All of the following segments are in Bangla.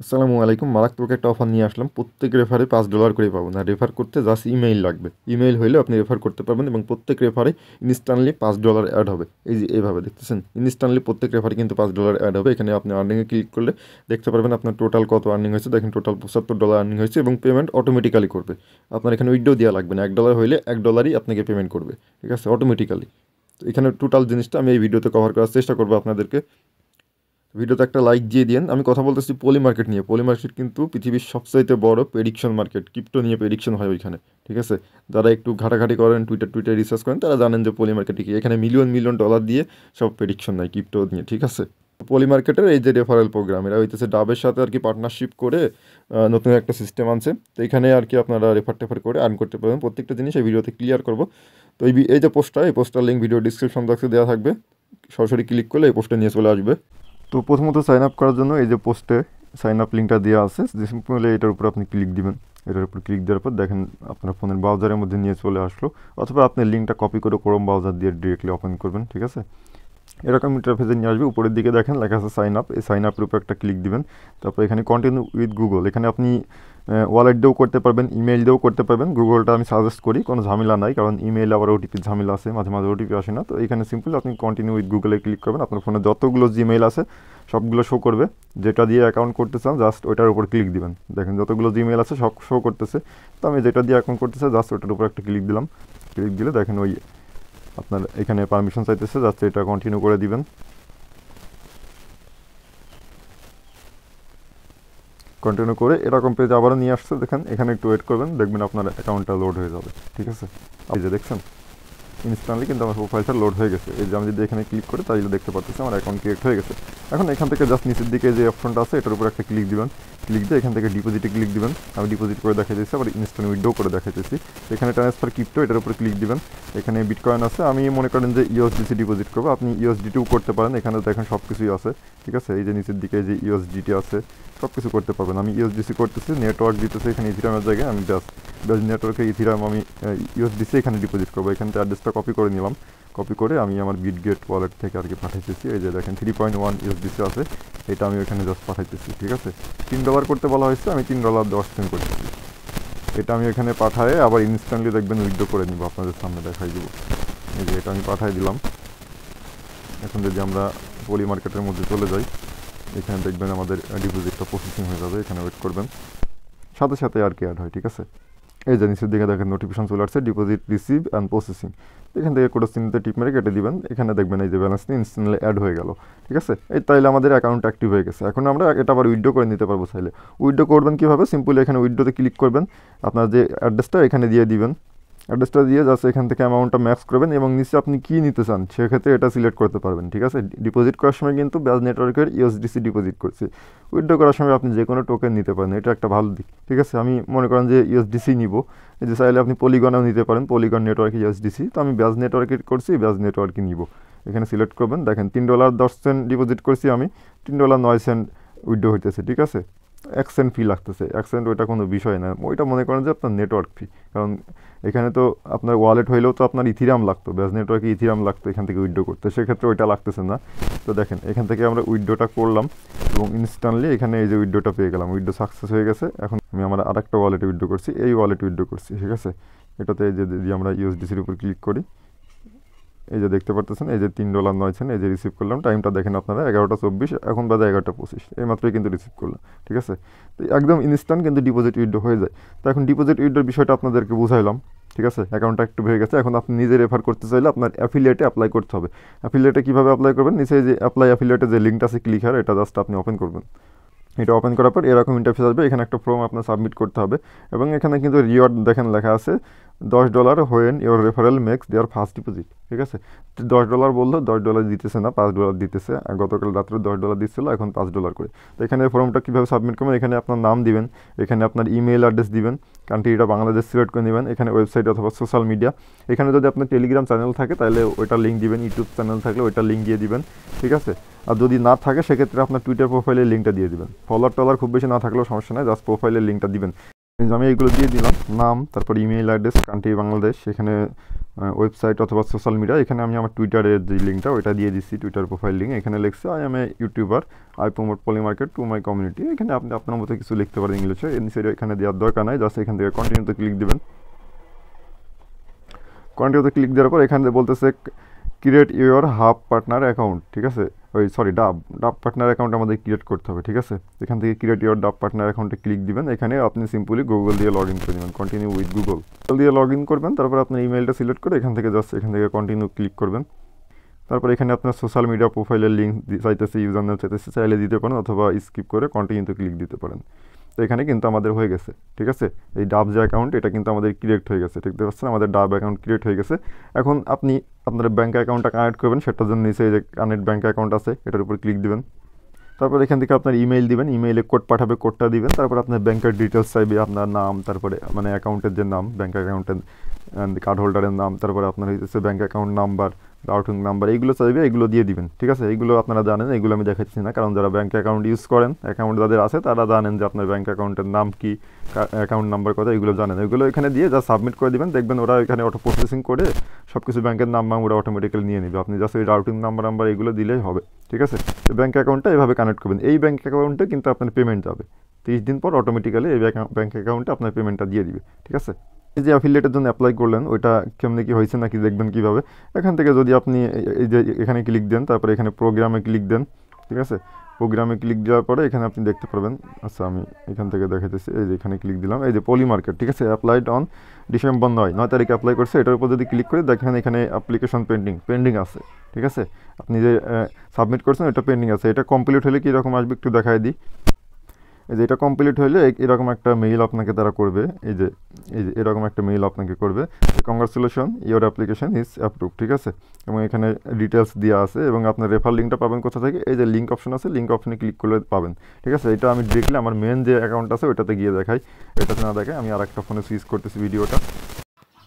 আসসালামু আলাইকুম। মারাত্মক একটা অফার নিয়ে আসলাম। প্রত্যেক রেফারে $5 করে পাবেন। আর রেফার করতে জাস্ট ইমেইল লাগবে। ইমেইল হইলেও আপনি রেফার করতে পারবেন এবং প্রত্যেক রেফারে ইনস্ট্যান্টলি $5 অ্যাড হবে। এই যে এইভাবে দেখতেছেন, ইনস্ট্যান্টলি প্রত্যেক রেফারে কিন্তু $5 অ্যাড হবে। এখানে আপনি আর্নিংয়ে ক্লিক করলে দেখতে পারবেন আপনার টোটাল কত আর্নিং হয়েছে। দেখেন টোটাল $75 আর্নিং হয়েছে এবং পেমেন্ট অটোমেটিক্যালি করবে। আপনার এখানে উইথড্র দেওয়া লাগবে না। $1 হইলে $1ই আপনাকে পেমেন্ট করবে, ঠিক আছে, অটোমেটিক্যালি। তো এখানে টোটাল জিনিসটা আমি এই ভিডিওতে কভার করার চেষ্টা করবো আপনাদেরকে। ভিডিওতে একটা লাইক দিয়ে দিন। আমি কথা বলতেছি পলি মার্কেট নিয়ে। পলি মার্কেট কিন্তু পৃথিবীর সবচাইতে বড় প্রেডিকশন মার্কেট। ক্রিপ্টো নিয়ে প্রেডিকশন হয় ওইখানে, ঠিক আছে। যারা একটু ঘাটাঘাটি করেন, টুইটার রিসার্চ করেন, তারা জানেন যে পলি মার্কেটে কি। এখানে মিলিয়ন মিলিয়ন ডলার দিয়ে সব প্রেডিকশন নেয় ক্রিপ্টো নিয়ে, ঠিক আছে। পলি মার্কেটের এই যে রেফারেল প্রোগ্রাম, এরা হইতেছে ডাবের সাথে আর কি পার্টনারশিপ করে নতুন একটা সিস্টেম আনছে। তো এখানে আর কি আপনারা রেফার করে আর্ন করতে পারবেন। প্রত্যেকটা জিনিস এই ভিডিওতে ক্লিয়ার করবো। তো এই যে পোস্টটা, এই পোস্টার লিঙ্ক ভিডিও ডিসক্রিপশন বক্সে দেওয়া থাকবে। সরাসরি ক্লিক করলে এই পোস্টে নিয়ে চলে আসবে। তো প্রথমত সাইন আপ করার জন্য এই যে পোস্টে সাইন আপ লিঙ্কটা দেওয়া আছে, যে সিম্পলি এটার উপর আপনি ক্লিক দিবেন। এটার উপর ক্লিক দেওয়ার পর দেখেন আপনার ফোনের ব্রাউজারের মধ্যে নিয়ে চলে আসলো, অথবা আপনি লিঙ্কটা কপি করে ক্রোম ব্রাউজার দিয়ে ডিরেক্টলি ওপেন করবেন, ঠিক আছে। এরকম ইন্টারফেসে নিয়ে আসবে। উপরের দিকে দেখেন লেখা আছে সাইন আপ। এই সাইন আপের উপর একটা ক্লিক দিবেন। তারপর এখানে কন্টিনিউ উইথ গুগল, এখানে আপনি ওয়ালেট দিয়েও করতে পারবেন, ইমেল দিয়েও করতে পারবেন। গুগলটা আমি সাজেস্ট করি, কোনো ঝামেলা নাই, কারণ ইমেল আবার ওটিপির ঝামেলা আছে, মাঝে মাঝে ওটিপি আসে না। তো এখানে সিম্পল আপনি কন্টিনিউ উইথ গুগলে ক্লিক করবেন। আপনার ফোনে যতগুলো জিমেইল আছে সবগুলো শো করবে। যেটা দিয়ে অ্যাকাউন্ট করতে চান জাস্ট ওইটার উপর ক্লিক দিবেন। দেখেন যতগুলো জিমেইল আছে সব শো করতেছে। তো আমি যেটা দিয়ে অ্যাকাউন্ট করতে চাই জাস্ট ওটার উপর একটা ক্লিক দিলাম। ক্লিক দিলে দেখেন ওই আপনার এখানে পারমিশন চাইতেছে, জাস্ট এটা কন্টিনিউ করে দিবেন। কন্টিনিউ করে এরকম পেজ আবারও নিয়ে আসছে, দেখেন এখানে একটু ওয়েট করবেন, দেখবেন আপনার অ্যাকাউন্টটা লোড হয়ে যাবে, ঠিক আছে। এই যে দেখছেন ইনস্ট্যান্টলি কিন্তু আমার প্রোফাইলটা লোড হয়ে গেছে। এই যে আমি যদি এখানে ক্লিক করি তাহলে দেখতে পাচ্ছি আমার অ্যাকাউন্ট ক্রিয়েট হয়ে গেছে। এখন এখান থেকে জাস্ট নিচের দিকে যে অপশনটা আছে এটার উপর একটা ক্লিক দিবেন। ক্লিক দিয়ে এখান থেকে ডিপোজিটে ক্লিক দিবেন। আমি ডিপোজিট করে দেখাইতেছি, আবার ইনস্ট্যান্ট উইথড্র করে দেখাইতেছি। এখানে ট্রান্সফার ক্রিপ্টো, এটার উপর ক্লিক দিবেন। এখানে বিটকয়েন আছে, আমি মনে করেন যে ইউএসডিসি ডিপোজিট করবো, আপনি ইউএসডিটিও করতে পারেন। এখানে দেখেন সব কিছুই আছে, ঠিক আছে। এই যে নিচের দিকে যে ইউএসডিটি আছে সব কিছু করতে পারবেন। আমি ইউএসডিসি করতেছি, নেটওয়ার্ক দিতেছে এখানে ইথিরামের জায়গায়। আমি জাস্ট নেটওয়ার্কে ইথিরাম আমি ইউএসডিসি এখানে ডিপোজিট করবো। এখান থেকে অ্যাড্রেসটা কপি করে নিলাম। কপি করে আমি আমার বিটগেট ওয়ালেট থেকে আর কি পাঠাইতেছি। এই যে দেখেন 3.1 ইউএসডিসি আছে, এটা আমি ওখানে জাস্ট পাঠাইতেছি, ঠিক আছে। $3 করতে বলা হয়েছে, আমি $3.10 করতেছি। এটা আমি এখানে পাঠায়ে আবার ইনস্ট্যান্টলি দেখবেন উইথড্র করে নিব, আপনাদের সামনে দেখাই দিব। এই যে এটা আমি পাঠাই দিলাম। এখন যদি আমরা পলি মার্কেটের মধ্যে চলে যাই, এখানে দেখবেন আমাদের ডিপোজিটটা প্রসেসিং হয়ে যাবে। এখানে ওয়েট করবেন, সাথে সাথে আর কি অ্যাড হয়, ঠিক আছে। এই যে নিচের দিকে দেখেন নোটিফিকেশন চলে আসছে, ডিপোজিট রিসিভ অ্যান্ড প্রসেসিং। এখান থেকে কোড চিহ্নতে টিপ মেরে কেটে দিবেন। এখানে দেখবেন এই যে ব্যালেন্সটি ইনস্ট্যান্টলি অ্যাড হয়ে গেল, ঠিক আছে। এই তাইলে আমাদের অ্যাকাউন্ট অ্যাক্টিভ হয়ে গেছে। এখন আমরা এটা আবার উইথড্র করে নিতে পারবো চাইলে। উইথড্র করবেন কীভাবে? সিম্পলি এখানে উইথড্রোতে ক্লিক করবেন, আপনার যে অ্যাড্রেসটা এখানে দিয়ে দিবেন। অ্যাড্রেসটা দিয়ে জাস্ট এখান থেকে অ্যামাউন্টটা ম্যাচ করবেন এবং নিচে আপনি কী নিতে চান সেক্ষেত্রে এটা সিলেক্ট করতে পারবেন, ঠিক আছে। ডিপোজিট করার সময় কিন্তু ব্যাজ নেটওয়ার্কের ইউএসডিসি ডিপোজিট করছি। উইথড্র করার সময় আপনি যে কোনো টোকেন নিতে পারেন, এটা একটা ভালো দিক, ঠিক আছে। আমি মনে করেন যে ইউএসডিসি নিব, এই যে চাইলে আপনি পলিগনেও নিতে পারেন, পলিগন নেটওয়ার্কে ইউএসডিসি। তো আমি ব্যাজ নেটওয়ার্কে করছি, ব্যাজ নেটওয়ার্কে নিব। এখানে সিলেক্ট করবেন, দেখেন $3.10 ডিপোজিট করছি আমি, $3.09 উইথড্র হইতেছে, ঠিক আছে। 1 সেন্ট ফি লাগতেছে, 1 সেন্ট ওইটা কোনো বিষয় না, ওইটা মনে করেন যে আপনার নেটওয়ার্ক ফি। কারণ এখানে তো আপনার ওয়ালেট হইলেও তো আপনার ইথিরাম লাগতো, ব্যাজ নেটওয়ার্কে ইথিরাম লাগতো এখান থেকে উইথড্র করতে, সেক্ষেত্রে ওইটা লাগতেছে না। তো দেখেন এখান থেকে আমরা উইথড্রটা করলাম এবং ইনস্ট্যান্টলি এখানে এই যে উইথড্রটা পেয়ে গেলাম, উইথড্র সাকসেস হয়ে গেছে। এখন আমি আমার আরেকটা ওয়ালেটে উইথড্র করছি, এই ওয়ালেটে উইথড্র করছি, ঠিক আছে। এটাতে এই যে যদি আমরা ইউএসডিসির উপর ক্লিক করি, এই যে দেখতে পারতেছেন এই যে $3.09, এই যে রিসিভ করলাম। টাইমটা দেখেন আপনারা 11টা 24, এখন বাজে 11টা 25, এইমাত্রই কিন্তু রিসিভ করলাম, ঠিক আছে। তো একদম ইনস্ট্যান্ট কিন্তু ডিপোজিট উইথড্র হয়ে যায়। তো এখন ডিপোজিট উইথড্রোর বিষয়টা আপনাদেরকে বুঝাইলাম, ঠিক আছে। অ্যাকাউন্টটা একটু হয়ে গেছে। এখন আপনি নিজে রেফার করতে চাইলে আপনার অ্যাফিলিয়েটে অ্যাপ্লাই করতে হবে। অ্যাফিলিয়েটে কীভাবে অ্যাপ্লাই করবেন? নিচে যে অ্যাপ্লাই অ্যাফিলিয়েটে যে লিঙ্কটা আছে ক্লিক হয়, এটা জাস্ট আপনি ওপেন করবেন। এটা ওপেন করার পর এরকম ইন্টারফেস আসবে। এখানে একটা ফর্ম আপনার সাবমিট করতে হবে এবং এখানে কিন্তু রিওয়ার্ড দেখেন লেখা আছে $10 when your referral makes their first deposit, ঠিক আছে। $10 বললো, $10 দিতেছে না, $5 দিতেছে। গতকাল রাত্রে $10 দিচ্ছিল, এখন $5 করে। তো এখানে ফর্মটা কীভাবে সাবমিট করবেন? এখানে আপনার নাম দিবেন, এখানে আপনার ইমেল অ্যাড্রেস দিবেন, কান্ট্রিটা বাংলাদেশ সিলেক্ট করে নেবেন। এখানে ওয়েবসাইট অথবা সোশ্যাল মিডিয়া, এখানে যদি আপনার টেলিগ্রাম চ্যানেল থাকে তাহলে ওইটার লিঙ্ক দিবেন, ইউটিউব চ্যানেল থাকলে ওইটার লিঙ্ক দিয়ে দিবেন, ঠিক আছে। আর যদি না থাকে সেক্ষেত্রে আপনার টুইটার প্রোফাইলের লিঙ্কটা দিয়ে দিবেন। ফলোয়ার টলার খুব বেশি না থাকলেও সমস্যা নেই, জাস্ট প্রোফাইলের লিঙ্কটা দিবেন। আমি এইগুলো দিয়ে দিলাম, নাম, তারপর ইমেল অ্যাড্রেস, কান্ট্রি বাংলাদেশ, এখানে ওয়েবসাইট অথবা সোশ্যাল মিডিয়া, এখানে আমি আমার টুইটারের যে লিঙ্কটা ওইটা দিয়ে দিচ্ছি, টুইটার প্রোফাইল লিঙ্ক। এখানে লিখছে I am a YouTuber, I promote Polymarket to my community. এখানে আপনি আপনার মতো কিছু লিখতে পারেন ইংলিশে, এখানে দেওয়ার দরকার নাই, জাস্ট এখান থেকে কন্টিনিউতে ক্লিক দেবেন। কন্টিনিউতে ক্লিক দেওয়ার পর এখানে বলতেছে create your hub partner account, ঠিক আছে, ডাব পার্টনার অ্যাকাউন্ট আমাদের ক্রিয়েট করতে হবে, ঠিক আছে। এখান থেকে ক্রিয়েট ইউর ডাব পার্টনার অ্যাকাউন্টে ক্লিক দিবেন। এখানে আপনি সিম্পলি গুগল দিয়ে লগ ইন করে দেবেন, কন্টিনিউ উইথ গুগল দিয়ে লগ ইন করবেন। তারপর আপনার ইমেলটা সিলেক্ট করে এখান থেকে কন্টিনিউ ক্লিক করবেন। তারপর এখানে আপনার সোশ্যাল মিডিয়া প্রোফাইলের লিঙ্ক চাইতেছে, ইউজার নেম চাইতেছে, চাইলে দিতে পারেন অথবা স্কিপ করে কন্টিনিউতে ক্লিক দিতে পারেন। তো এখানে কিন্তু আমাদের হয়ে গেছে, ঠিক আছে। এই ডাব যে অ্যাকাউন্ট এটা কিন্তু আমাদের ক্রিয়েট হয়ে গেছে, দেখতে পাচ্ছেন আমাদের ডাব অ্যাকাউন্ট ক্রিয়েট হয়ে গেছে। এখন আপনি আপনার ব্যাঙ্ক অ্যাকাউন্টটা কানেক্ট করবেন, সেটার জন্য নিচে যে কানেক্ট ব্যাঙ্ক অ্যাকাউন্ট আছে এটার উপর ক্লিক দিবেন। তারপর এখান থেকে আপনার ইমেইল দিবেন, ইমেইলে কোড পাঠাবে, কোডটা দিবেন। তারপর আপনার ব্যাংকের ডিটেলস চাইবে, আপনার নাম, তারপরে মানে অ্যাকাউন্টের যে নাম, ব্যাঙ্ক অ্যাকাউন্টের কার্ড হোল্ডারের নাম, তারপরে আপনার হচ্ছে bank account number, routing number, এইগুলো চাইবে, এইগুলো দিয়ে দিবেন, ঠিক আছে। এইগুলো আপনারা জানেন, এইগুলো আমি দেখাচ্ছি না, কারণ যারা ব্যাঙ্ক অ্যাকাউন্ট ইউজ করেন, অ্যাকাউন্ট যাদের আছে তারা জানেন যে আপনার ব্যাঙ্ক অ্যাকাউন্টের নাম কি, অ্যাকাউন্ট নাম্বার কত, এগুলো জানেন। এগুলো এখানে দিয়ে যা সাবমিট করে দিবেন, দেখবেন ওরা এখানে অটো প্রসেসিং করে সব কিছু ব্যাঙ্কের নাম্বার ওরা অটোমেটিক্যালি নিয়ে নেবে। আপনি জাস্ট ওই রাউটিং নাম্বার এগুলো দিলেই হবে, ঠিক আছে। তো ব্যাঙ্ক অ্যাকাউন্টটা এভাবে কানেক্ট করবেন। এই ব্যাঙ্ক অ্যাকাউন্টে কিন্তু আপনার পেমেন্ট যাবে 30 দিন পর, অটোমেটিক্যালি এই ব্যাঙ্ক অ্যাকাউন্টে আপনার পেমেন্টটা দিয়ে দিবে, ঠিক আছে। এই যে অ্যাফিলিয়েটের জন্য অ্যাপ্লাই করলেন, ওইটা কেমনি কি হয়েছে নাকি দেখবেন কীভাবে। এখান থেকে যদি আপনি এই যে এখানে ক্লিক দেন, তারপরে এখানে প্রোগ্রামে ক্লিক দেন, ঠিক আছে। প্রোগ্রামে ক্লিক দেওয়ার পরে এখানে আপনি দেখতে পারবেন, আচ্ছা আমি এখান থেকে দেখাতেছি, এই যে এখানে ক্লিক দিলাম, এই যে পলি মার্কেট, ঠিক আছে, অ্যাপ্লাইড অন ডিসেম্বর 9 তারিখে অ্যাপ্লাই করছে। এটার উপর যদি ক্লিক করে দেখেন এখানে অ্যাপ্লিকেশন পেন্ডিং আছে, ঠিক আছে। আপনি যে সাবমিট করছেন এটা পেন্ডিং আছে। এটা কমপ্লিট হলে কীরকম আসবে একটু দেখাই দিই। এই যে এটা কমপ্লিট হলে এরকম একটা মেইল আপনাকে তারা করবে, এই যে এরকম একটা মেইল আপনাকে করবে, congratulation your application is approve, ঠিক আছে। এবং এখানে ডিটেলস দেওয়া আছে এবং আপনার রেফার লিঙ্কটা পাবেন কোথা থেকে, এই যে লিঙ্ক অপশন আছে, লিঙ্ক অপশনে ক্লিক করলে পাবেন, ঠিক আছে। এটা আমি ডিরেক্টলি আমার মেন যে অ্যাকাউন্ট আছে ওইটাতে গিয়ে দেখাই, এটাতে না দেখাই। আমি আরেকটা ফোনে সুইচ করতেছি ভিডিওটা।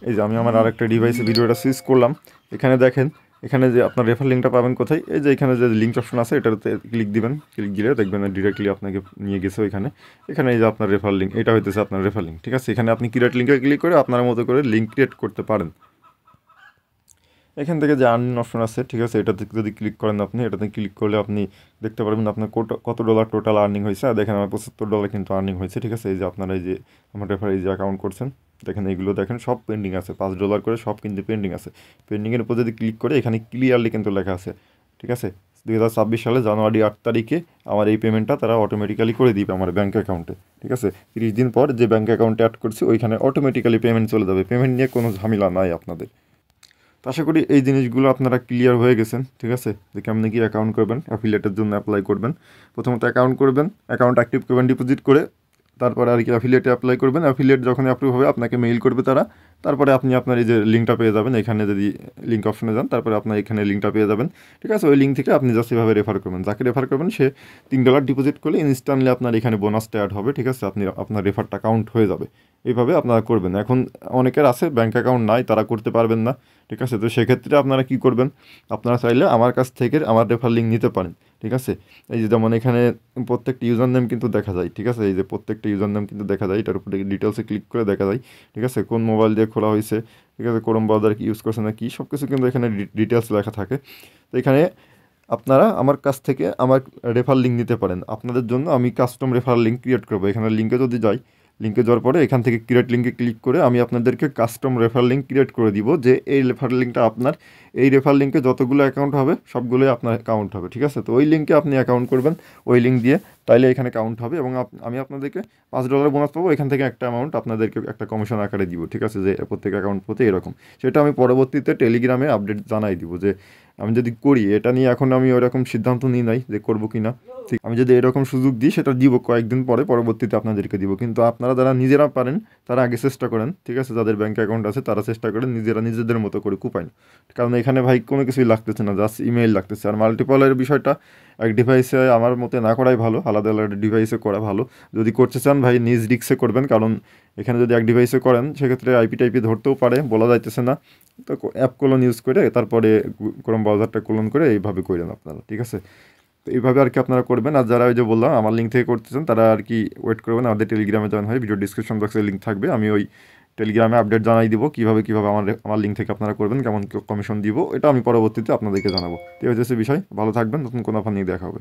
এই যে আমি আমার আরেকটা ডিভাইসে ভিডিওটা সুইচ করলাম। এখানে দেখেন, এখানে যে আপনার রেফার লিঙ্কটা পাবেন কোথায়, এই যে এখানে যে লিঙ্ক অপশন আছে এটাতে ক্লিক দিবেন। ক্লিক দিলে দেখবেন ডিরেক্টলি আপনাকে নিয়ে গেছে ওইখানে। এখানে এই যে আপনার রেফার লিঙ্ক, এটা হইতেছে আপনার রেফার লিঙ্ক, ঠিক আছে। এখানে আপনি ক্রিয়েট লিঙ্কে ক্লিক করে আপনার মতো করে লিঙ্ক ক্রিয়েট করতে পারেন। এখান থেকে যে আর্নিং অপশন আছে, ঠিক আছে, এটাতে যদি ক্লিক করেন আপনি, এটাতে ক্লিক করলে আপনি দেখতে পারবেন আপনার কত ডলার টোটাল আর্নিং হয়েছে। আর দেখেন আমার $75 কিন্তু আর্নিং হয়েছে, ঠিক আছে। এই যে আপনারা এই যে আমার রেফার এই যে অ্যাকাউন্ট করছেন, দেখেন এইগুলো দেখেন সব পেন্ডিং আছে, $5 করে সব কিন্তু পেন্ডিং আছে। পেন্ডিংয়ের উপর যদি ক্লিক করে এখানে ক্লিয়ারলি কিন্তু লেখা আছে, ঠিক আছে, 2026 সালে জানুয়ারি 8 তারিখে আমার এই পেমেন্টটা তারা অটোমেটিক্যালি করে দিবে আমার ব্যাঙ্ক অ্যাকাউন্টে, ঠিক আছে। 30 দিন পর যে ব্যাঙ্ক অ্যাকাউন্টে অ্যাড করছি ওইখানে অটোমেটিক্যালি পেমেন্ট চলে যাবে। পেমেন্ট নিয়ে কোনো ঝামেলা নাই আপনাদের। তো আশা করি এই জিনিসগুলো আপনারা ক্লিয়ার হয়ে গেছেন, ঠিক আছে। যে কেমনি কি অ্যাকাউন্ট করবেন, অ্যাফিলিয়েটের জন্য অ্যাপ্লাই করবেন। প্রথমত অ্যাকাউন্ট করবেন, অ্যাকাউন্ট অ্যাক্টিভ করবেন ডিপোজিট করে, তারপরে আর কি অ্যাফিলিয়েটে অ্যাপ্লাই করবেন। অ্যাফিলিয়েট যখন অ্যাপ্রুভ হবে আপনাকে মেইল করবে তারা, তারপরে আপনি আপনার এই যে লিঙ্কটা পেয়ে যাবেন। এখানে যদি লিঙ্ক অপশনে যান, তারপরে আপনার এখানে লিঙ্কটা পেয়ে যাবেন, ঠিক আছে। ওই লিঙ্ক থেকে আপনি জাস্ট এভাবে রেফার করবেন, যাকে রেফার করবেন সে $3 ডিপোজিট করলে ইনস্ট্যান্টলি আপনার এখানে বোনাসটা অ্যাড হবে, ঠিক আছে। আপনার রেফারটা কাউন্ট হয়ে যাবে। এইভাবে আপনারা করবেন। এখন অনেকের আছে ব্যাঙ্ক অ্যাকাউন্ট নাই, তারা করতে পারবেন না, ঠিক আছে। তো সেক্ষেত্রে আপনারা কী করবেন, আপনারা চাইলে আমার কাছ থেকে আমার রেফার লিঙ্ক নিতে পারেন, ঠিক আছে। এই যে যেমন এখানে প্রত্যেকটা ইউজার নেম কিন্তু দেখা যায়, ঠিক আছে। এই যে প্রত্যেকটা ইউজার নেম কিন্তু দেখা যায়, এটার উপরে ডিটেলসে ক্লিক করে দেখা যায়, ঠিক আছে। কোন মোবাইল দিয়ে খোলা হয়েছে, ঠিক আছে, ক্রোম ব্রাউজার কি ইউজ করছে না কি, সব কিছু কিন্তু এখানে ডিটেলস লেখা থাকে। তো এখানে আপনারা আমার কাছ থেকে আমার রেফার লিঙ্ক নিতে পারেন। আপনাদের জন্য আমি কাস্টম রেফার লিঙ্ক ক্রিয়েট করবো। এখানে লিঙ্কে যদি যাই, লিঙ্কে যাওয়ার পরে এখান থেকে ক্রিয়েট লিঙ্কে ক্লিক করে আমি আপনাদেরকে কাস্টম রেফার লিঙ্ক ক্রিয়েট করে দিব, যে এই রেফার লিঙ্কটা আপনার, এই রেফার লিঙ্কে যতগুলো অ্যাকাউন্ট হবে সবগুলোই আপনার অ্যাকাউন্ট হবে, ঠিক আছে। তো ওই লিঙ্কে আপনি অ্যাকাউন্ট করবেন, ওই লিঙ্ক দিয়ে, তাইলে এখানে কাউন্ট হবে এবং আমি আপনাদেরকে $5 বোনাস পাবো। এখান থেকে একটা অ্যামাউন্ট আপনাদেরকে একটা কমিশন আকারে দিব, ঠিক আছে, যে প্রত্যেক অ্যাকাউন্ট প্রতি এরকম। সেটা আমি পরবর্তীতে টেলিগ্রামে আপডেট জানাই দিব যে আমি যদি করি। এটা নিয়ে এখন আমি ওরকম সিদ্ধান্ত নিই নাই যে করবো কি না। ঠিক, আমি যদি এরকম সুযোগ দিই সেটা দিব কয়েকদিন পরে, পরবর্তীতে আপনাদেরকে দিব। কিন্তু আপনারা যারা নিজেরা পারেন তারা আগে চেষ্টা করেন, ঠিক আছে। যাদের ব্যাঙ্ক অ্যাকাউন্ট আছে তারা চেষ্টা করেন নিজেদের মতো করে কুপাইন। কারণ এখানে ভাই কোনো কিছুই লাগতেছে না, জাস্ট ইমেইল লাগতেছে। আর মাল্টিপলের বিষয়টা এক ডিভাইসে আমার মতে না করাই ভালো, আলাদা আলাদা ডিভাইসে করা ভালো। যদি করতে চান ভাই নিজ রিক্সে করবেন, কারণ এখানে যদি এক ডিভাইসে করেন সেক্ষেত্রে আইপি টাইপি ধরতেও পারে, বলা যাইতেছে না। তো অ্যাপ কোলন ইউজ করে তারপরে ক্রোম ব্রাউজারটা কোলন করে এইভাবে করেন আপনারা, ঠিক আছে। তো এইভাবে আর কি আপনারা করবেন। আর যারা ওই যে বললাম আমার লিঙ্ক থেকে করতেছেন তারা আর কি ওয়েট করবেন, আমাদের টেলিগ্রামে জয়েন হয়, ভিডিও ডিসক্রিপশন বক্সে লিঙ্ক থাকবে, আমি ওই টেলিগ্রামে আপডেট জানাই দিব কীভাবে আমার লিঙ্ক থেকে আপনারা করবেন, কেমন কমিশন দিব, এটা আমি পরবর্তীতে আপনাদেরকে জানাবো। তো এই হচ্ছে বিষয়, ভালো থাকবেন, নতুন কোনো অফার নিয়ে দেখা হবে।